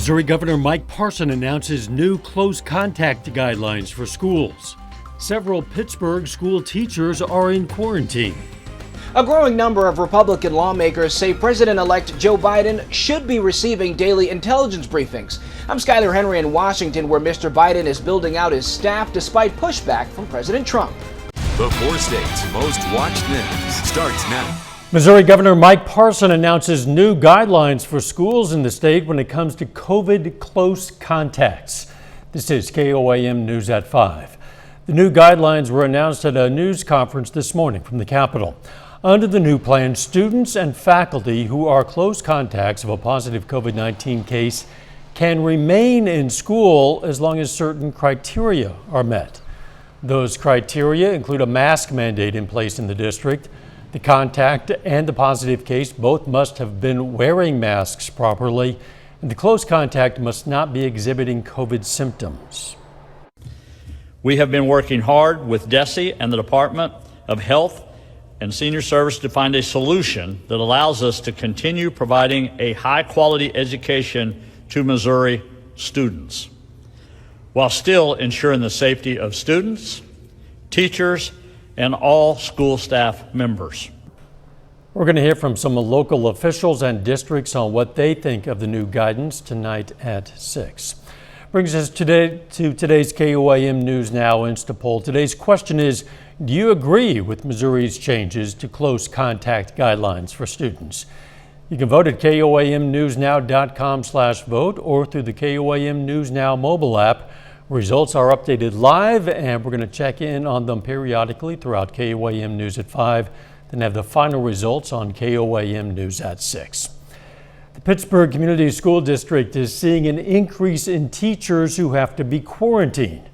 Missouri Governor Mike Parson announces new close contact guidelines for schools. Several Pittsburgh school teachers are in quarantine. A growing number of Republican lawmakers say President-elect Joe Biden should be receiving daily intelligence briefings. I'm Skyler Henry in Washington, where Mr. Biden is building out his staff despite pushback from President Trump. The four states' most watched news starts now. Missouri Governor Mike Parson announces new guidelines for schools in the state when it comes to COVID close contacts. This is KOAM News at 5. The new guidelines were announced at a news conference this morning from the Capitol. Under the new plan, students and faculty who are close contacts of a positive COVID-19 case can remain in school as long as certain criteria are met. Those criteria include a mask mandate in place in the district. The contact and the positive case both must have been wearing masks properly, and the close contact must not be exhibiting COVID symptoms. We have been working hard with DESE and the Department of Health and Senior Service to find a solution that allows us to continue providing a high-quality education to Missouri students, while still ensuring the safety of students, teachers, and all school staff members. We're going to hear from some local officials and districts on what they think of the new guidance tonight at 6. Brings us today to today's KOAM News Now Insta poll. Today's question is, do you agree with Missouri's changes to close contact guidelines for students? You can vote at KOAMnewsnow.com/vote or through the KOAM News Now mobile app. Results are updated live, and we're going to check in on them periodically throughout KOAM News at 5, then have the final results on KOAM News at 6. The Pittsburgh Community School District is seeing an increase in teachers who have to be quarantined.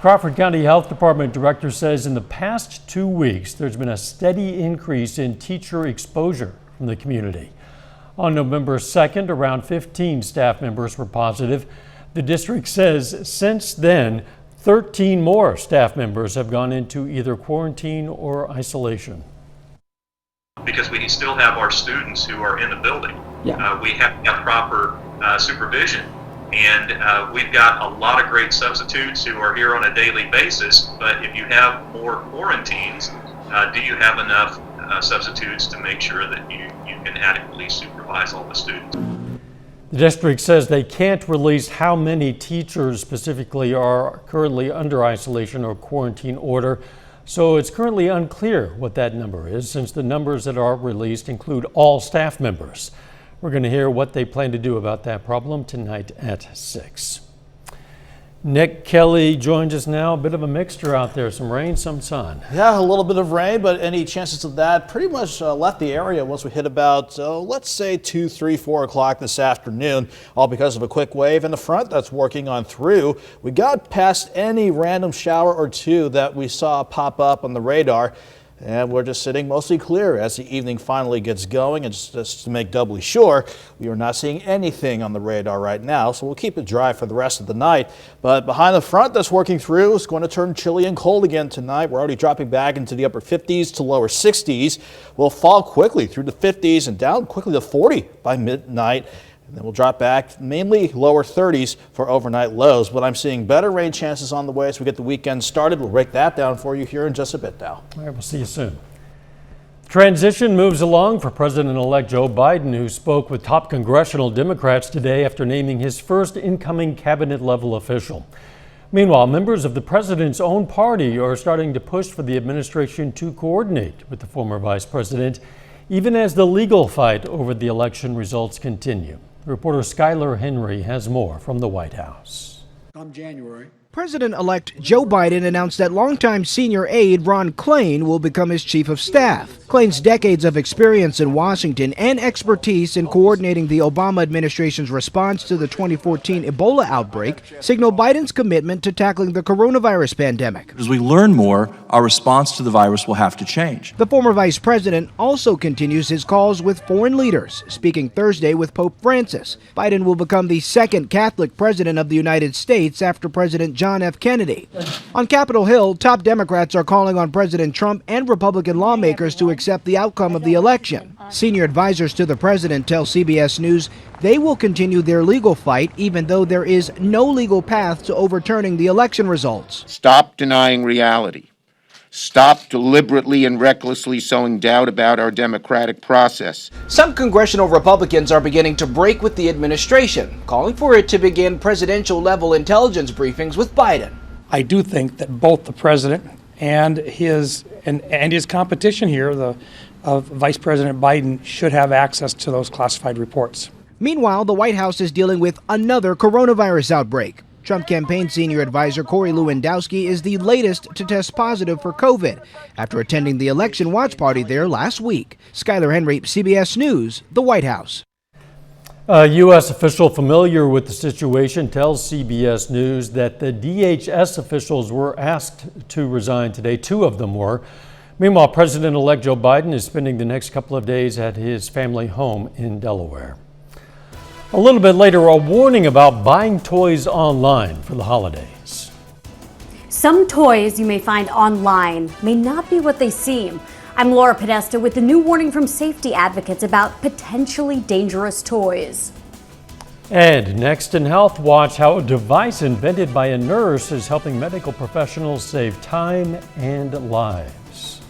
Crawford County Health Department Director says in the past 2 weeks, there's been a steady increase in teacher exposure from the community. On November 2nd, around 15 staff members were positive. The district says since then, 13 more staff members have gone into either quarantine or isolation. Because we still have our students who are in the building. We have proper supervision, and we've got a lot of great substitutes who are here on a daily basis, but if you have more quarantines, do you have enough substitutes to make sure that you can adequately supervise all the students? The district says they can't release how many teachers specifically are currently under isolation or quarantine order, so it's currently unclear what that number is, since the numbers that are released include all staff members. We're going to hear what they plan to do about that problem tonight at 6. Nick Kelly joins us now. A bit of a mixture out there. Some rain, some sun. Yeah, a little bit of rain, but any chances of that pretty much left the area once we hit about, let's say 2, 3, 4 o'clock this afternoon, all because of a quick wave in the front that's working on through. We got past any random shower or two that we saw pop up on the radar. And we're just sitting mostly clear as the evening finally gets going. And just to make doubly sure, we are not seeing anything on the radar right now. So we'll keep it dry for the rest of the night. But behind the front that's working through is going to turn chilly and cold again tonight. We're already dropping back into the upper 50s to lower 60s. We'll fall quickly through the 50s and down quickly to 40 by midnight. And then we'll drop back mainly lower 30s for overnight lows. But I'm seeing better rain chances on the way as we get the weekend started. We'll break that down for you here in just a bit now. All right, we'll see you soon. Transition moves along for President-elect Joe Biden, who spoke with top congressional Democrats today after naming his first incoming cabinet-level official. Meanwhile, members of the president's own party are starting to push for the administration to coordinate with the former vice president, even as the legal fight over the election results continue. Reporter Skyler Henry has more from the White House. Come January, President-elect Joe Biden announced that longtime senior aide Ron Klain will become his chief of staff. Klain's decades of experience in Washington and expertise in coordinating the Obama administration's response to the 2014 Ebola outbreak signal Biden's commitment to tackling the coronavirus pandemic. As we learn more, our response to the virus will have to change. The former vice president also continues his calls with foreign leaders, speaking Thursday with Pope Francis. Biden will become the second Catholic president of the United States after President John F. Kennedy. On Capitol Hill, top Democrats are calling on President Trump and Republican lawmakers to accept the outcome of the election. Senior advisors to the president tell CBS News they will continue their legal fight even though there is no legal path to overturning the election results. Stop denying reality. Stop deliberately and recklessly sowing doubt about our democratic process. Some congressional Republicans are beginning to break with the administration, calling for it to begin presidential-level intelligence briefings with Biden. I do think that both the president and his competition here, Vice President Biden, should have access to those classified reports. Meanwhile, the White House is dealing with another coronavirus outbreak. Trump campaign senior advisor Corey Lewandowski is the latest to test positive for COVID after attending the election watch party there last week. Skylar Henry, CBS News, the White House. A U.S. official familiar with the situation tells CBS News that the DHS officials were asked to resign today. 2 of them were. Meanwhile, President-elect Joe Biden is spending the next couple of days at his family home in Delaware. A little bit later, a warning about buying toys online for the holidays. Some toys you may find online may not be what they seem. I'm Laura Podesta with the new warning from safety advocates about potentially dangerous toys. And next in Health, watch how a device invented by a nurse is helping medical professionals save time and lives.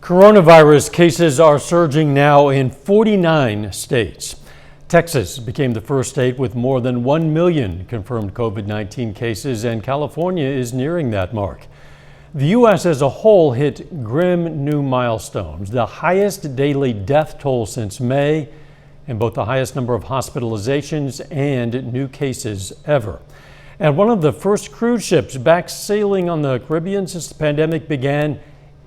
Coronavirus cases are surging now in 49 states. Texas became the first state with more than 1 million confirmed COVID-19 cases, and California is nearing that mark. The U.S. as a whole hit grim new milestones, the highest daily death toll since May, and both the highest number of hospitalizations and new cases ever. And one of the first cruise ships back sailing on the Caribbean since the pandemic began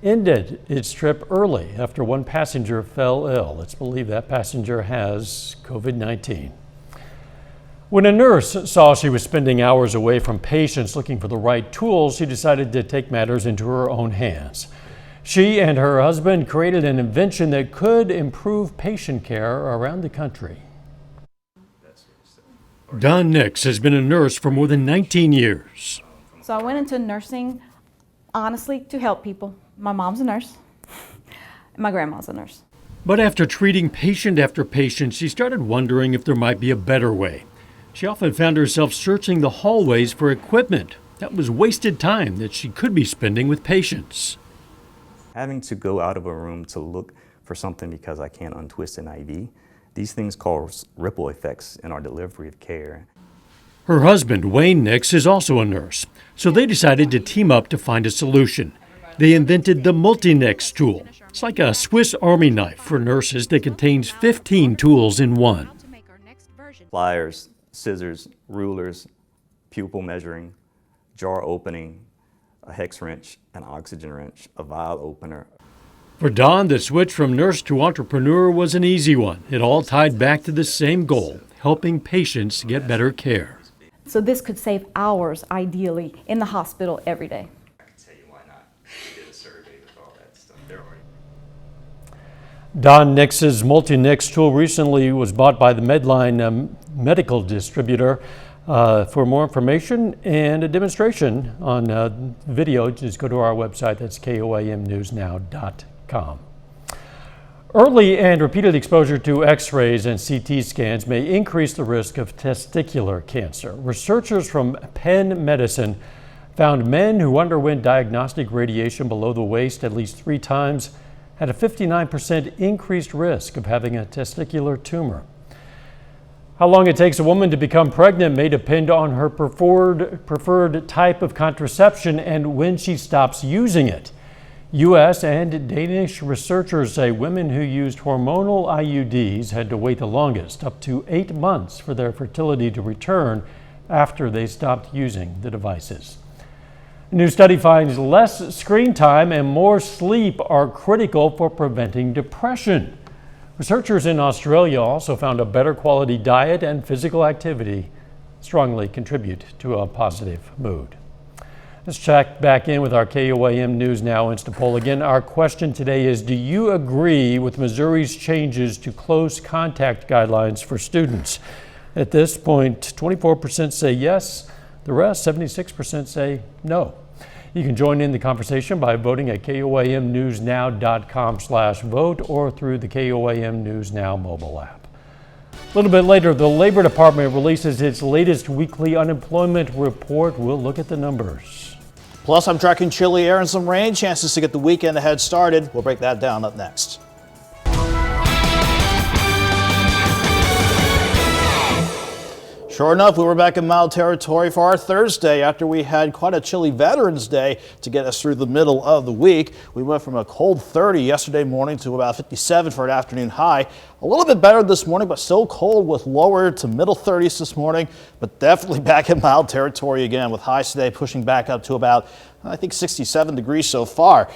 ended its trip early after one passenger fell ill. It's believed that passenger has COVID-19. When a nurse saw she was spending hours away from patients looking for the right tools, she decided to take matters into her own hands. She and her husband created an invention that could improve patient care around the country. Dawn Nix has been a nurse for more than 19 years. So I went into nursing, honestly, to help people. My mom's a nurse. My grandma's a nurse. But after treating patient after patient, she started wondering if there might be a better way. She often found herself searching the hallways for equipment. That was wasted time that she could be spending with patients. Having to go out of a room to look for something because I can't untwist an IV, these things cause ripple effects in our delivery of care. Her husband, Wayne Nix, is also a nurse, so they decided to team up to find a solution. They invented the Multi-Nix tool. It's like a Swiss Army knife for nurses that contains 15 tools in one. Pliers, scissors, rulers, pupil measuring, jar opening, a hex wrench, an oxygen wrench, a vial opener. For Dawn, the switch from nurse to entrepreneur was an easy one. It all tied back to the same goal, helping patients get better care. So this could save hours, ideally, in the hospital every day. Dawn Nix's Multi-Nix tool recently was bought by the Medline medical distributor. For more information and a demonstration on video, just go to our website. That's KOIMnewsnow.com. Early and repeated exposure to X-rays and CT scans may increase the risk of testicular cancer. Researchers from Penn Medicine found men who underwent diagnostic radiation below the waist at least 3 times had a 59% increased risk of having a testicular tumor. How long it takes a woman to become pregnant may depend on her preferred type of contraception and when she stops using it. U.S. and Danish researchers say women who used hormonal IUDs had to wait the longest, up to 8 months, for their fertility to return after they stopped using the devices. A new study finds less screen time and more sleep are critical for preventing depression. Researchers in Australia also found a better quality diet and physical activity strongly contribute to a positive mood. Let's check back in with our KOIM News Now Insta poll. Again, our question today is, do you agree with Missouri's changes to close contact guidelines for students? At this point, 24% say yes. The rest, 76%, say no. You can join in the conversation by voting at KOAMNewsNow.com/vote or through the KOAM News Now mobile app. A little bit later, the Labor Department releases its latest weekly unemployment report. We'll look at the numbers. Plus, I'm tracking chilly air and some rain chances to get the weekend ahead started. We'll break that down up next. Sure enough, we were back in mild territory for our Thursday after we had quite a chilly Veterans Day to get us through the middle of the week. We went from a cold 30 yesterday morning to about 57 for an afternoon high. A little bit better this morning, but still cold with lower to middle 30s this morning, but definitely back in mild territory again with highs today pushing back up to about, I think, 67 degrees so far.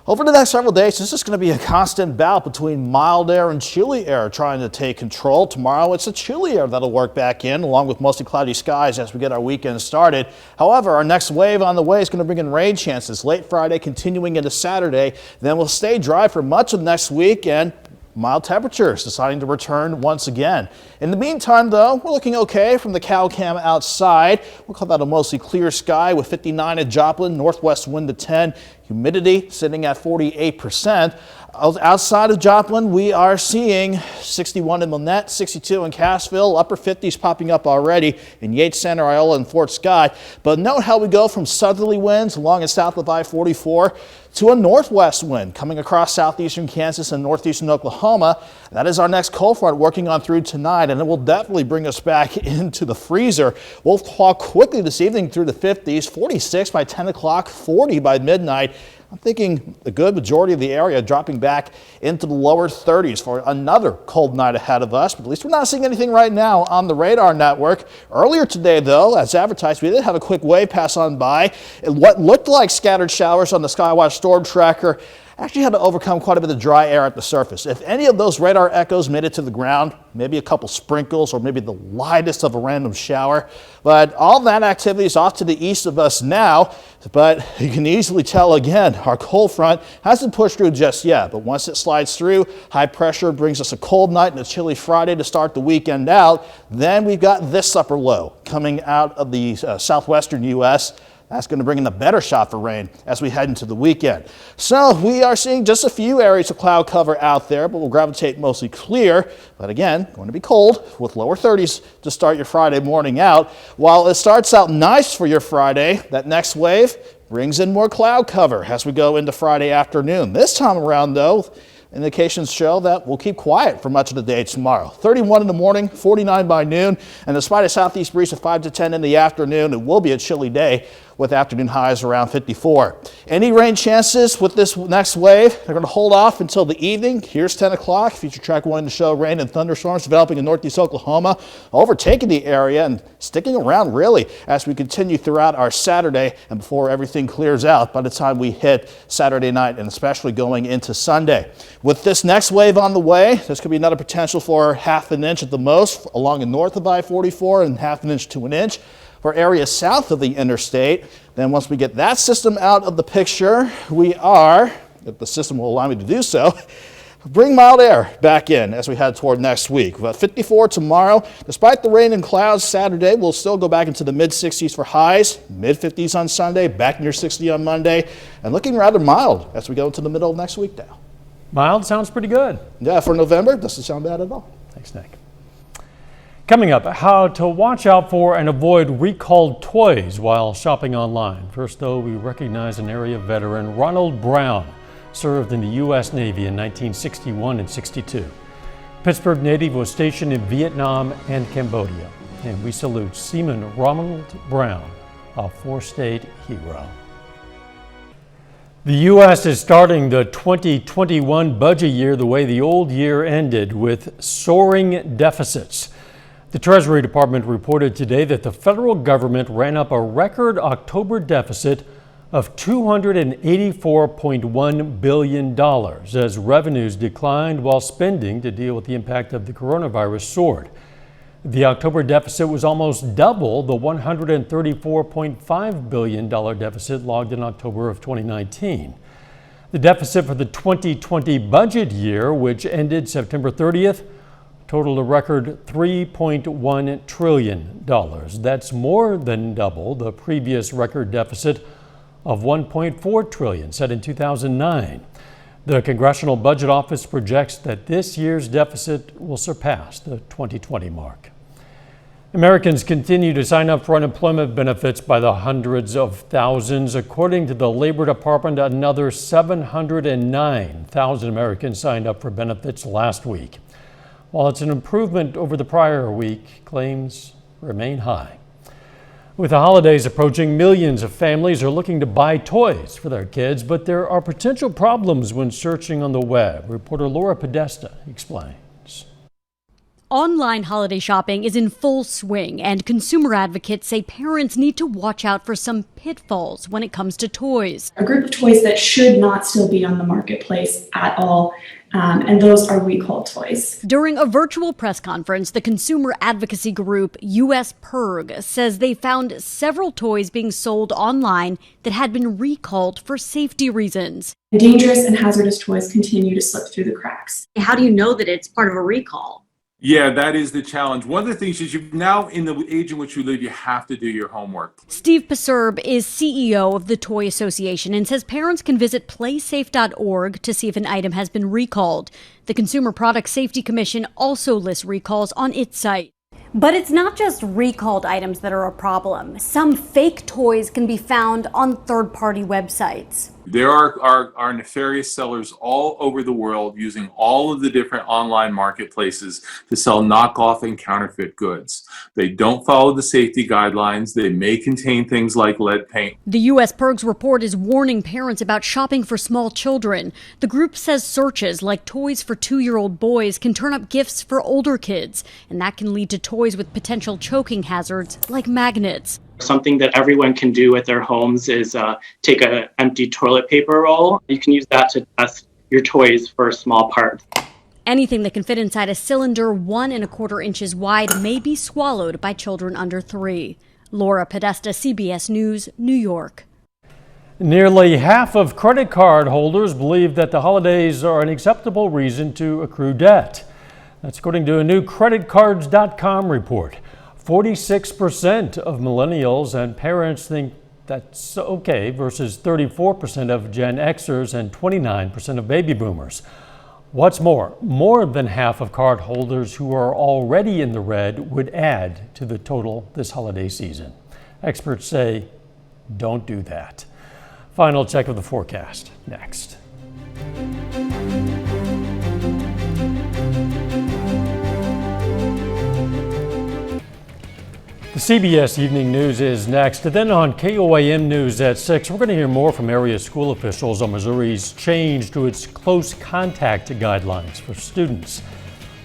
Over the next several days, this is going to be a constant bout between mild air and chilly air trying to take control. Tomorrow, it's the chilly air that'll work back in, along with mostly cloudy skies as we get our weekend started. However, our next wave on the way is going to bring in rain chances late Friday, continuing into Saturday. Then we'll stay dry for much of next week, and mild temperatures deciding to return once again. In the meantime, though, we're looking okay from the cow cam outside. We'll call that a mostly clear sky with 59 at Joplin, northwest wind to 10, humidity sitting at 48%. Outside of Joplin, we are seeing 61 in Manette, 62 in Cassville, upper 50s popping up already in Yates Center, Iola, and Fort Scott. But note how we go from southerly winds along and south of I-44 to a northwest wind coming across southeastern Kansas and northeastern Oklahoma. That is our next cold front working on through tonight, and it will definitely bring us back into the freezer. We'll fall quickly this evening through the 50s, 46 by 10 o'clock, 40 by midnight. I'm thinking the good majority of the area dropping back into the lower 30s for another cold night ahead of us. But at least we're not seeing anything right now on the radar network. Earlier today, though, as advertised, we did have a quick wave pass on by. And what looked like scattered showers on the Skywatch storm tracker actually had to overcome quite a bit of dry air at the surface. If any of those radar echoes made it to the ground, maybe a couple sprinkles or maybe the lightest of a random shower. But all that activity is off to the east of us now. But you can easily tell again, our cold front hasn't pushed through just yet. But once it slides through, high pressure brings us a cold night and a chilly Friday to start the weekend out. Then we've got this upper low coming out of the southwestern U.S. That's going to bring in a better shot for rain as we head into the weekend. So we are seeing just a few areas of cloud cover out there, but we'll gravitate mostly clear. But again, going to be cold with lower 30s to start your Friday morning out. While it starts out nice for your Friday, that next wave brings in more cloud cover as we go into Friday afternoon. This time around, though, indications show that we'll keep quiet for much of the day tomorrow. 31 in the morning, 49 by noon, and despite a southeast breeze of 5 to 10 in the afternoon, it will be a chilly day with afternoon highs around 54. Any rain chances with this next wave, they're going to hold off until the evening. Here's 10 o'clock. Future track wanting to show rain and thunderstorms developing in northeast Oklahoma, overtaking the area and sticking around really as we continue throughout our Saturday and before everything clears out by the time we hit Saturday night and especially going into Sunday. With this next wave on the way, there's going to be another potential for half an inch at the most along and north of I-44 and half an inch to an inch for areas south of the interstate. Then once we get that system out of the picture, we are, if the system will allow me to do so, bring mild air back in as we head toward next week. About 54 tomorrow. Despite the rain and clouds Saturday, we'll still go back into the mid-60s for highs, mid-50s on Sunday, back near 60 on Monday, and looking rather mild as we go into the middle of next week now. Mild sounds pretty good. Yeah, for November, doesn't sound bad at all. Thanks, Nick. Coming up, how to watch out for and avoid recalled toys while shopping online. First, though, we recognize an area veteran, Ronald Brown, served in the U.S. Navy in 1961 and 62. Pittsburgh native was stationed in Vietnam and Cambodia. And we salute Seaman Ronald Brown, a four-state hero. The U.S. is starting the 2021 budget year the way the old year ended, with soaring deficits. The Treasury Department reported today that the federal government ran up a record October deficit of $284.1 billion as revenues declined while spending to deal with the impact of the coronavirus soared. The October deficit was almost double the $134.5 billion deficit logged in October of 2019. The deficit for the 2020 budget year, which ended September 30th, totaled a record $3.1 trillion. That's more than double the previous record deficit of $1.4 trillion set in 2009. The Congressional Budget Office projects that this year's deficit will surpass the 2020 mark. Americans continue to sign up for unemployment benefits by the hundreds of thousands. According to the Labor Department, another 709,000 Americans signed up for benefits last week. While it's an improvement over the prior week, claims remain high. With the holidays approaching, millions of families are looking to buy toys for their kids, but there are potential problems when searching on the web. Reporter Laura Podesta explains. Online holiday shopping is in full swing, and consumer advocates say parents need to watch out for some pitfalls when it comes to toys. A group of toys that should not still be on the marketplace at all, and those are recalled toys. During a virtual press conference, the consumer advocacy group US PIRG says they found several toys being sold online that had been recalled for safety reasons. Dangerous and hazardous toys continue to slip through the cracks. How do you know that it's part of a recall? Yeah, that is the challenge. One of the things is now in the age in which you live, you have to do your homework. Steve Paserb is CEO of the Toy Association and says parents can visit playsafe.org to see if an item has been recalled. The Consumer Product Safety Commission also lists recalls on its site. But it's not just recalled items that are a problem. Some fake toys can be found on third-party websites. There are nefarious sellers all over the world using all of the different online marketplaces to sell knockoff and counterfeit goods. They don't follow the safety guidelines. They may contain things like lead paint. The U.S. PIRG's report is warning parents about shopping for small children. The group says searches like toys for 2-year-old boys can turn up gifts for older kids, and that can lead to toys with potential choking hazards like magnets. Something that everyone can do at their homes is take an empty toilet paper roll. You can use that to test your toys for small parts. Anything that can fit inside a cylinder 1 1/4 inches wide may be swallowed by children under 3. Laura Podesta, CBS News, New York. Nearly half of credit card holders believe that the holidays are an acceptable reason to accrue debt. That's according to a new creditcards.com report. 46% of millennials and parents think that's okay versus 34% of Gen Xers and 29% of baby boomers. What's more than half of card holders who are already in the red would add to the total this holiday season. Experts say don't do that. Final check of the forecast next. The CBS Evening News is next. Then on KOAM News at 6, we're going to hear more from area school officials on Missouri's change to its close contact guidelines for students.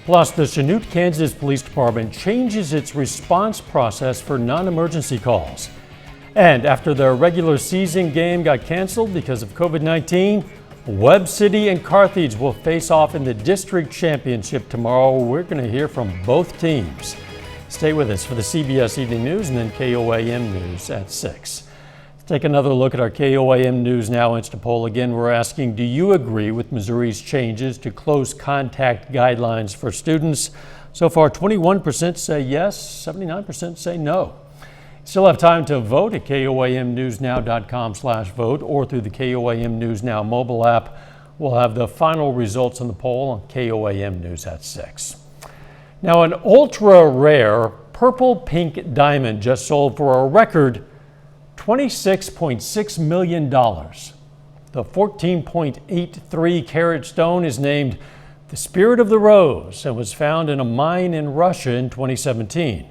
Plus, the Chanute, Kansas Police Department changes its response process for non-emergency calls. And after their regular season game got canceled because of COVID-19, Webb City and Carthage will face off in the district championship tomorrow. We're going to hear from both teams. Stay with us for the CBS Evening News and then KOAM News at 6. Let's take another look at our KOAM News Now Insta poll. Again, we're asking, do you agree with Missouri's changes to close contact guidelines for students? So far, 21% say yes, 79% say no. Still have time to vote at KOAMnewsnow.com/vote or through the KOAM News Now mobile app. We'll have the final results on the poll on KOAM News at 6. Now, an ultra-rare purple pink diamond just sold for a record $26.6 million. The 14.83 carat stone is named the Spirit of the Rose and was found in a mine in Russia in 2017.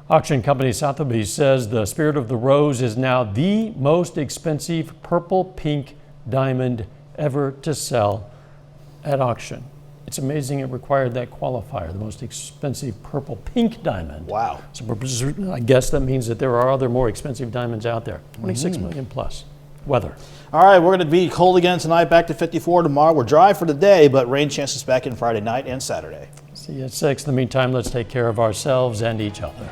Auction company Sotheby's says the Spirit of the Rose is now the most expensive purple pink diamond ever to sell at auction. It's amazing it required that qualifier, the most expensive purple pink diamond. Wow. So I guess that means that there are other more expensive diamonds out there. 26 million plus. Weather. All right, we're going to be cold again tonight, back to 54 tomorrow. We're dry for today, but rain chances back in Friday night and Saturday. See you at 6. In the meantime, let's take care of ourselves and each other.